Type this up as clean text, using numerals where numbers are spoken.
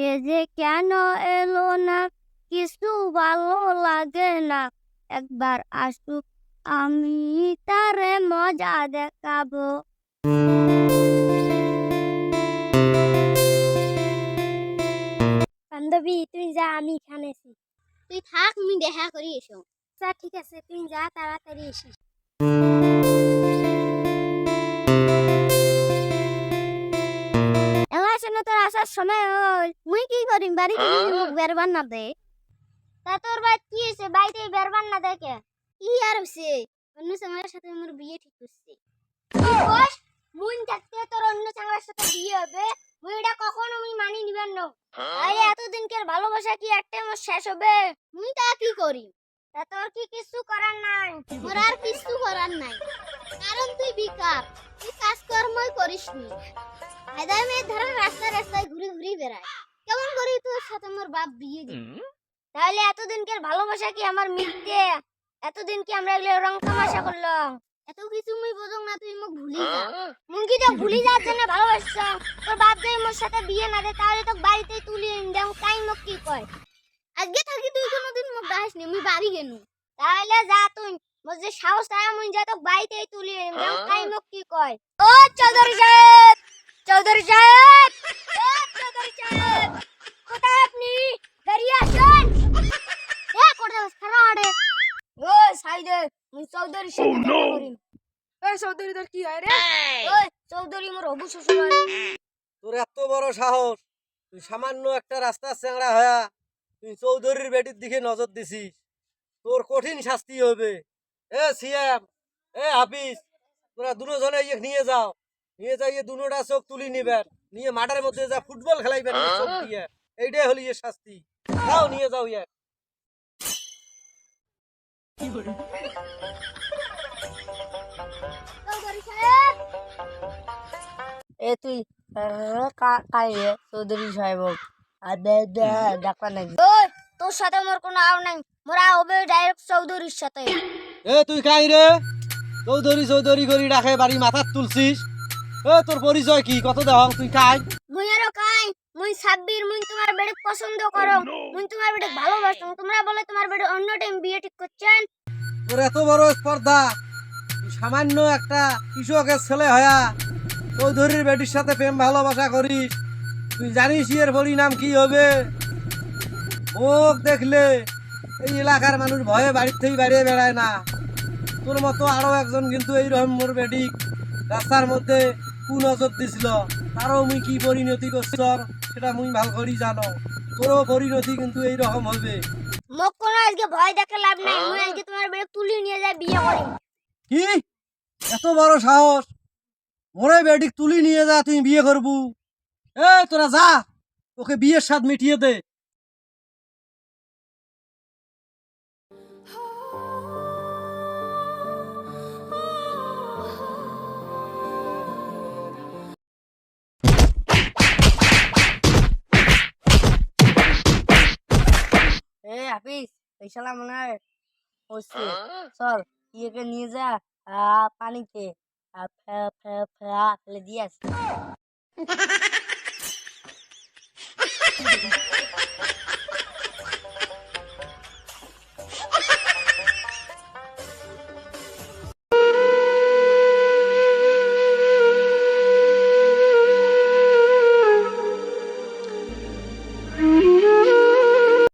এ যে কেন এলো না, কিছু ভালো লাগে না। একবার আসুক, আমি তারে মজা দেখাবো। বান্ধবী তুই যা, আমি এখানে আছি। তুই থাক, আমি দেখা করি এসো। আচ্ছা ঠিক আছে, তুই যা, তাড়াতাড়ি এসিস। এলা শোনো, তোর আসার সময় হল। মুই কি করিম, বাড়ি থেকে মুখ বেরবার না দে। তা তোর বাড়ি কি হয়েছে, বাড়িতে বেরবার না দেখে? কি আর হয়েছে, অন্য ছেলের সাথে আমার বিয়ে ঠিক করছে। বস, মুই থাকতে তোর অন্য ছেলের সাথে বিয়ে হবে? মুই এটা কখনো মুই মানি নিবেন না। তাই এতদিনকার ভালোবাসা কি একটা আমার শেষ হবে? মুই তা কি করি? তা তোর কি কিছু করার নাই? মোর আর কিছু করার নাই, কারণ তুই বিকার, তুই কাজকর্মই করিস নি। হায়দার মেয়ের ধরে রাস্তায় রাস্তায় ঘুরে ঘুরে বেড়ায়। কেমন করি তোর সাথে আমার বাপ বিয়ে দিবে? তাহলে এতদিনকার ভালোবাসা কি আমার মিথ্যে? এতদিন কি আমরা এগুলো রং তামাশা করলাম? এত কিছু মুই বুঝুম না, তুই মুখ ভুলি যা। মুই কি তো ভুলি যাওয়ার জন্য ভালোবাসছ? তোর বাপ যদি মোর সাথে বিয়ে না দেয়, তাহলে তো বাড়িতেই তুলি দেও। তাই মুখ কি কয়? আজকে থাকি তুই কোনোদিন মুখ দেখাস নি, মুই বাড়ি গেনু। তাহলে যা তুই, মোর যে সাহস তাই মুই যা তো বাড়িতেই তুলি দেও। তাই মুখ কি কয়? ও চৌধুরী সাহেব, চৌধুরী সাহেব, ও চৌধুরী সাহেব, কোথায় আপনি? বেরিয়ে আসুন। এ কোথায় সারা আড়ে? ও সাইদে, মুই চৌধুরী সাহেব দেখা করি। এই চৌধুরী তোর কি হয় রে? ওই চৌধুরী মোর হবু শ্বশুর হয়। তোর এত বড় সাহস, তুই সামান্য একটা রাস্তার চ্যাংড়া হয়া তুই চৌধুরীর বেটির দিকে নজর দিছিস, তোর কঠিন শাস্তি হবে। এ সিএম, এ হাফিজ, তোরা দুজনে ইয়ে নিয়ে যাও, নিয়ে যাইয়ে দুনোটা চোখ তুলি নিবেন, নিয়ে মাঠের মধ্যে যা ফুটবল খেলাইবেন চোখ দিয়ে। এইটাই হলো ইয়ে শাস্তি। যাও নিয়ে যাও ইয়ে। চৌধুরী সাহেব, এ তুই কাই রে চৌধুরী সাহেব ডাক্তার নাকি? ওই তোর সাথে মোর কোনো আও নাই, মোরা হবে ডাইরেক্ট চৌধুরীর সাথে। এ তুই কাই রে, চৌধুরী চৌধুরী করি রাখে বাড়ি মাথার তুলছিস? এ তোর পরিচয় কি, কত দেখ তুই কাই? মুই আরো কাই, মুই সাব্বির, মুই তোমার বেড়ে পছন্দ করো, মুই তোমার বেড়ে ভালোবাসো। তোমরা বলে তোমার বেড়ে অন্য টাইম বিয়ে ঠিক করছেন। তোর এত বড় স্পর্ধা, তুই সামান্য একটা কৃষকের ছেলে হয়া চৌধুরীর বেটির সাথে প্রেম ভালোবাসা করিস? তুই জানিস এর পরিণাম কি হবে? মুখ দেখলে এই এলাকার মানুষ ভয়ে বাড়ির থেকে বাইরে বেড়ায় না। তোর মতো আরো একজন কিন্তু এইরকম মোর বেডিক রাস্তার মধ্যে কুনজর দিছিল, তারও মুই কি পরিণতি করছি সেটা মুই ভাল করি জানো। তোরও পরিণতি কিন্তু এইরকম হবে। মোক কোনো আজকে ভয় দেখে লাভ নাই, মুই আজকে তোমার বেড়ে তুলি নিয়ে যাই বিয়ে করি। কি এত বড় সাহস, মোরে বেডিক তুলি নিয়ে যা তুই বিয়ে করবু? এ তোরা যা, ওকে বিয়ের স্বাদ মিটিয়ে দে। এ হাফিজ, এই শালা মনে হয় হচ্ছে। চল ইয়েকে নিয়ে যা পানিতে ফেলে দিয়ে আসি।